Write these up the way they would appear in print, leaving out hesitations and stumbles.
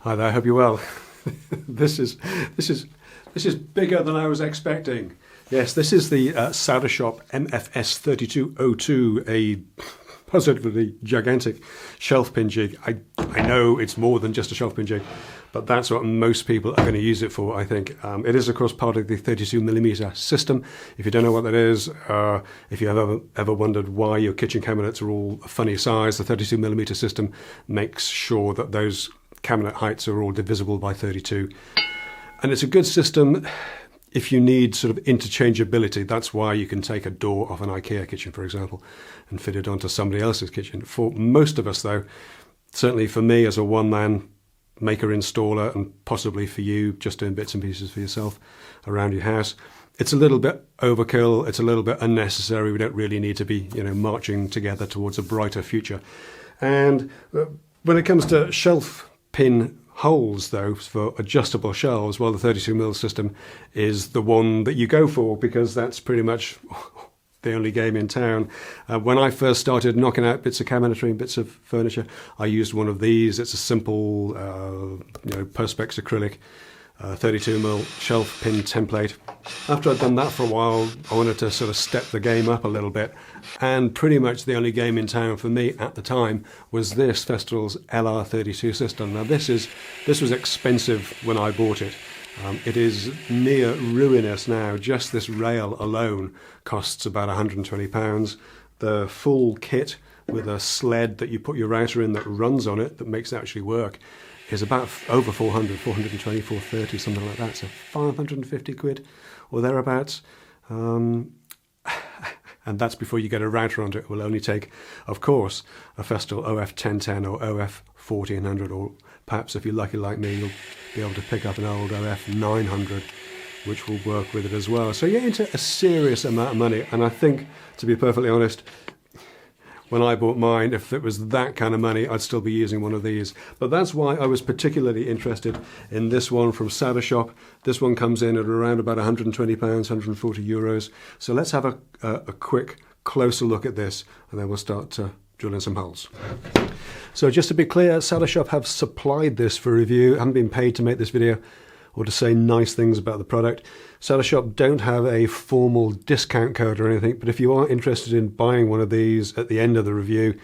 Hi there, I hope you're well. This is bigger than I was expecting. Yes, this is the Sautershop MFS 3202, a positively gigantic shelf-pin jig. I know it's more than just a shelf-pin jig, but that's what most people are going to use it for, I think. It is, of course, part of the 32mm system. If you don't know what that is, if you have ever wondered why your kitchen cabinets are all a funny size, the 32mm system makes sure that those cabinet heights are all divisible by 32. And it's a good system if you need sort of interchangeability. That's why you can take a door off an IKEA kitchen, for example, and fit it onto somebody else's kitchen. For most of us, though, certainly for me as a one-man maker installer, and possibly for you just doing bits and pieces for yourself around your house, it's a little bit overkill, it's a little bit unnecessary. We don't really need to be, marching together towards a brighter future. And when it comes to shelf pin holes, though, for adjustable shelves, well, the 32mm system is the one that you go for, because that's pretty much the only game in town. When I first started knocking out bits of cabinetry and bits of furniture, I used one of these. It's a simple, Perspex acrylic 32mm shelf pin template. After I'd done that for a while, I wanted to sort of step the game up a little bit, and pretty much the only game in town for me at the time was this Festool's LR32 system. Now this was expensive when I bought it. It is near ruinous now. Just this rail alone costs about £120. The full kit with a sled that you put your router in that runs on it, that makes it actually work, is about over 420, 430, something like that. So 550 quid or thereabouts. And that's before you get a router onto it. It will only take, of course, a Festool OF1010 or OF1400, or perhaps if you're lucky like me, you'll be able to pick up an old OF900, which will work with it as well. So you're into a serious amount of money. And I think, to be perfectly honest, when I bought mine, if it was that kind of money, I'd still be using one of these. But that's why I was particularly interested in this one from Sautershop. This one comes in at around about £120, 140 euros. So let's have a quick, closer look at this, and then we'll start drilling some holes. So just to be clear, Sautershop have supplied this for review. I haven't been paid to make this video or to say nice things about the product. Sautershop don't have a formal discount code or anything, but if you are interested in buying one of these at the end of the review,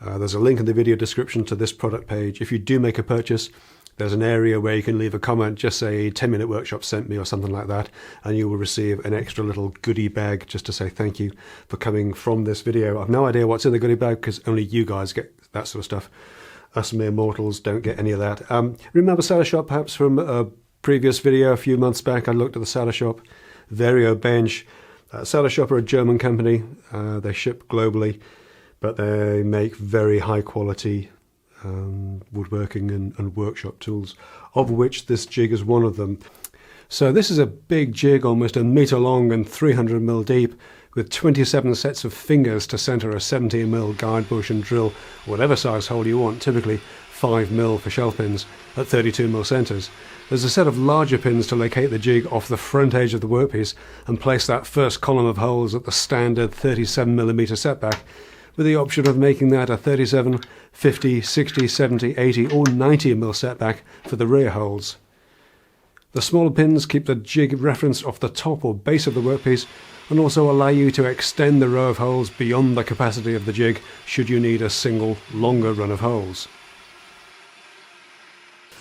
there's a link in the video description to this product page. If you do make a purchase, there's an area where you can leave a comment, just say 10-minute workshop sent me or something like that, and you will receive an extra little goodie bag just to say thank you for coming from this video. I've no idea what's in the goodie bag, because only you guys get that sort of stuff. Us mere mortals don't get any of that. Remember Sautershop perhaps from a previous video a few months back? I looked at the Sautershop Vario bench. Sautershop are a German company. They ship globally, but they make very high quality woodworking and workshop tools, of which this jig is one of them. So this is a big jig, almost 1 meter long and 300mm deep, with 27 sets of fingers to center a 17mm guide bush and drill whatever size hole you want, typically 5mm for shelf pins at 32mm centers. There's a set of larger pins to locate the jig off the front edge of the workpiece and place that first column of holes at the standard 37mm setback, with the option of making that a 37, 50, 60, 70, 80 or 90mm setback for the rear holes. The smaller pins keep the jig referenced off the top or base of the workpiece, and also allow you to extend the row of holes beyond the capacity of the jig should you need a single longer run of holes.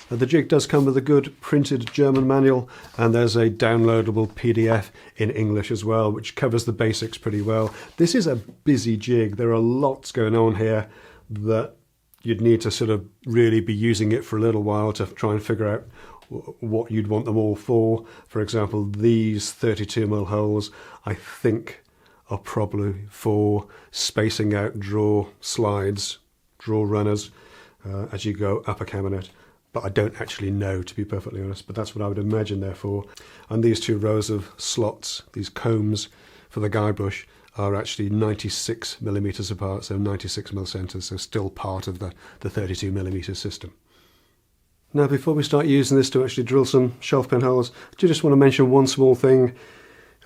The jig does come with a good printed German manual, and there's a downloadable PDF in English as well, which covers the basics pretty well. This is a busy jig. There are lots going on here that you'd need to sort of really be using it for a little while to try and figure out what you'd want them all for. For example, these 32mm holes, I think, are probably for spacing out drawer slides, drawer runners, as you go up a cabinet. But I don't actually know, to be perfectly honest, but that's what I would imagine they're for. And these two rows of slots, these combs for the guide bush, are actually 96mm apart, so 96mm centers, so still part of the 32mm system. Now, before we start using this to actually drill some shelf pin holes, I do just want to mention one small thing.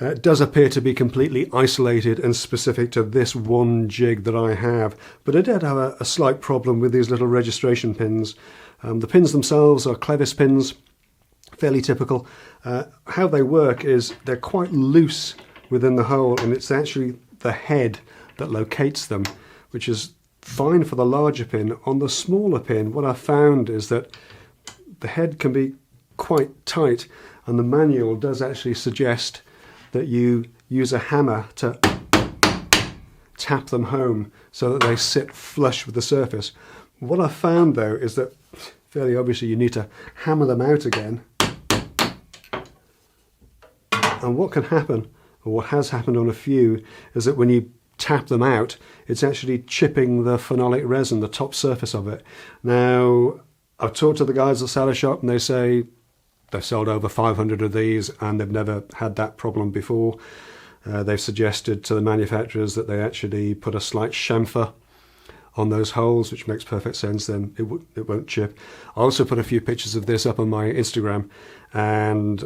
It does appear to be completely isolated and specific to this one jig that I have, but I did have a slight problem with these little registration pins. The pins themselves are clevis pins, fairly typical. How they work is they're quite loose within the hole, and it's actually the head that locates them, which is fine for the larger pin. On the smaller pin, what I found is that the head can be quite tight, and the manual does actually suggest that you use a hammer to tap them home so that they sit flush with the surface. What I found though is that fairly obviously you need to hammer them out again, and what can happen, or what has happened on a few, is that when you tap them out, it's actually chipping the phenolic resin, the top surface of it. Now, I've talked to the guys at Sautershop and they say they've sold over 500 of these and they've never had that problem before. They've suggested to the manufacturers that they actually put a slight chamfer on those holes, which makes perfect sense, then it won't chip. I also put a few pictures of this up on my Instagram, and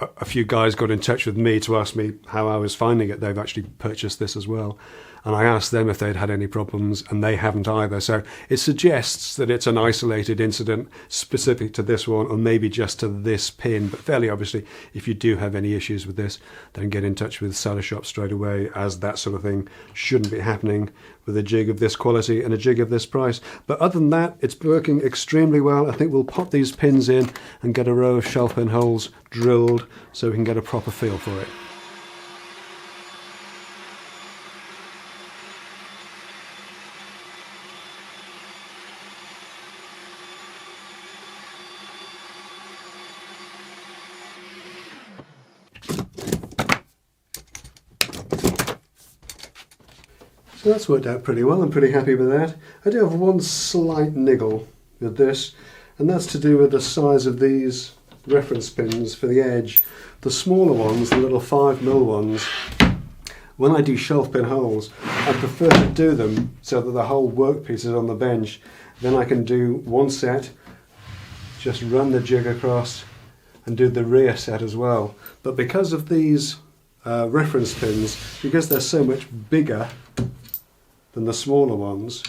a few guys got in touch with me to ask me how I was finding it. They've actually purchased this as well. And I asked them if they'd had any problems, and they haven't either. So it suggests that it's an isolated incident specific to this one, or maybe just to this pin. But fairly obviously, if you do have any issues with this, then get in touch with Sautershop straight away, as that sort of thing shouldn't be happening with a jig of this quality and a jig of this price. But other than that, it's working extremely well. I think we'll pop these pins in and get a row of shelf pin holes drilled so we can get a proper feel for it. So that's worked out pretty well. I'm pretty happy with that. I do have one slight niggle with this, and that's to do with the size of these reference pins for the edge. The smaller ones, the little 5mm ones, when I do shelf pin holes, I prefer to do them so that the whole workpiece is on the bench. Then I can do one set, just run the jig across, and do the rear set as well. But because of these reference pins, because they're so much bigger than the smaller ones,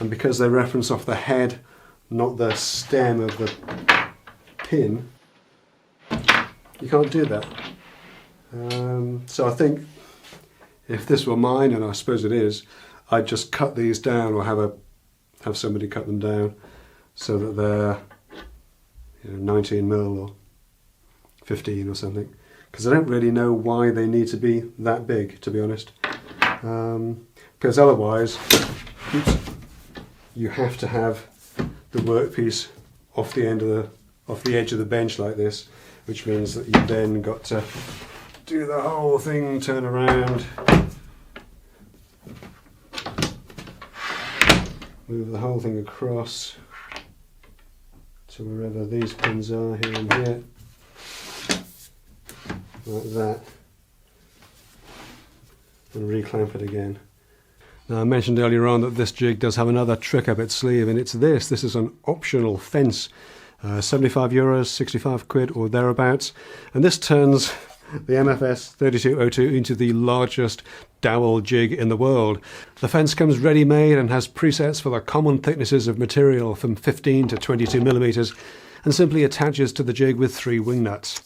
and because they reference off the head, not the stem of the pin, you can't do that. So I think if this were mine, and I suppose it is, I'd just cut these down, or have somebody cut them down so that they're 19mm or 15 or something, because I don't really know why they need to be that big, to be honest. Because otherwise, you have to have the workpiece off the edge of the bench like this, which means that you've then got to do the whole thing, turn around, move the whole thing across to wherever these pins are, here and here, like that, and reclamp it again. Now, I mentioned earlier on that this jig does have another trick up its sleeve, and it's this. This is an optional fence, €75, 65 quid or thereabouts, and this turns the MFS 3202 into the largest dowel jig in the world. The fence comes ready-made and has presets for the common thicknesses of material from 15 to 22mm, and simply attaches to the jig with 3 wing nuts.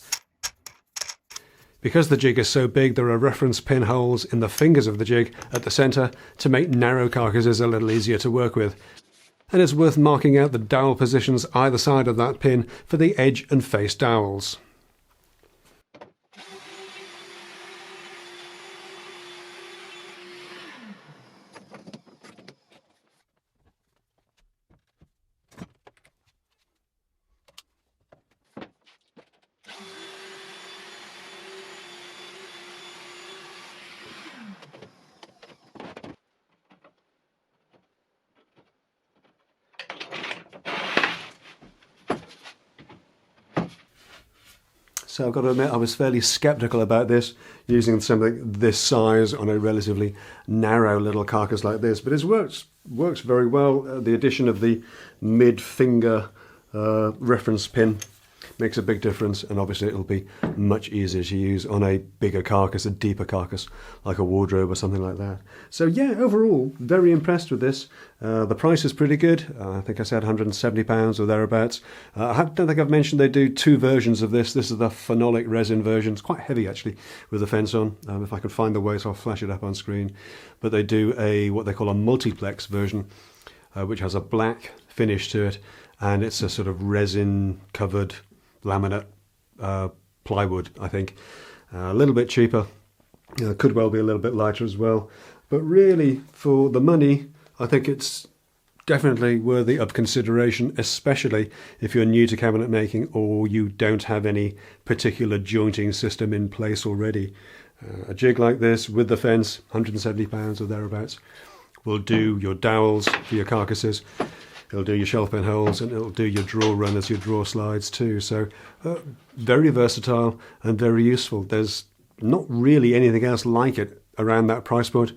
Because the jig is so big, there are reference pin holes in the fingers of the jig at the centre to make narrow carcasses a little easier to work with. And it's worth marking out the dowel positions either side of that pin for the edge and face dowels. So I've got to admit, I was fairly sceptical about this, using something this size on a relatively narrow little carcass like this, but it works very well. The addition of the mid-finger reference pin makes a big difference, and obviously it'll be much easier to use on a bigger carcass, a deeper carcass, like a wardrobe or something like that. So yeah, overall, very impressed with this. The price is pretty good. I think I said £170 or thereabouts. I don't think I've mentioned they do two versions of this. This is the phenolic resin version. It's quite heavy actually, with the fence on. If I can find the way, so I'll flash it up on screen. But they do what they call a multiplex version, which has a black finish to it, and it's a sort of resin covered laminate plywood, I think. A little bit cheaper, could well be a little bit lighter as well, but really for the money I think it's definitely worthy of consideration, especially if you're new to cabinet making or you don't have any particular jointing system in place already. A jig like this with the fence, £170 or thereabouts, will do your dowels for your carcasses. It'll do your shelf-pin holes, and it'll do your drawer runners, your drawer slides too. So very versatile and very useful. There's not really anything else like it around that price point.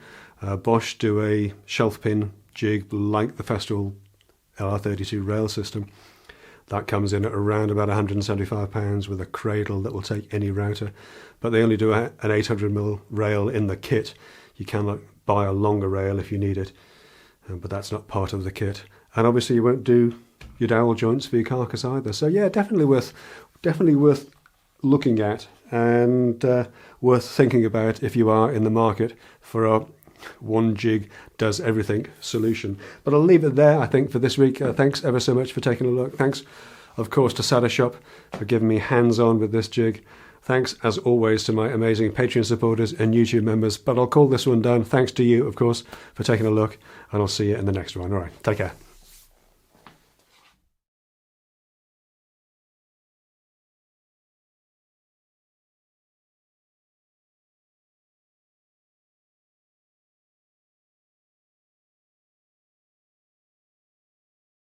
Bosch do a shelf-pin jig like the Festool LR32 rail system. That comes in at around about £175 with a cradle that will take any router. But they only do an 800mm rail in the kit. You cannot buy a longer rail if you need it, but that's not part of the kit. And obviously you won't do your dowel joints for your carcass either. So yeah, definitely worth looking at, and worth thinking about if you are in the market for a one jig does everything solution. But I'll leave it there, I think, for this week. Thanks ever so much for taking a look. Thanks, of course, to Sautershop for giving me hands-on with this jig. Thanks, as always, to my amazing Patreon supporters and YouTube members. But I'll call this one done. Thanks to you, of course, for taking a look, and I'll see you in the next one. All right, take care.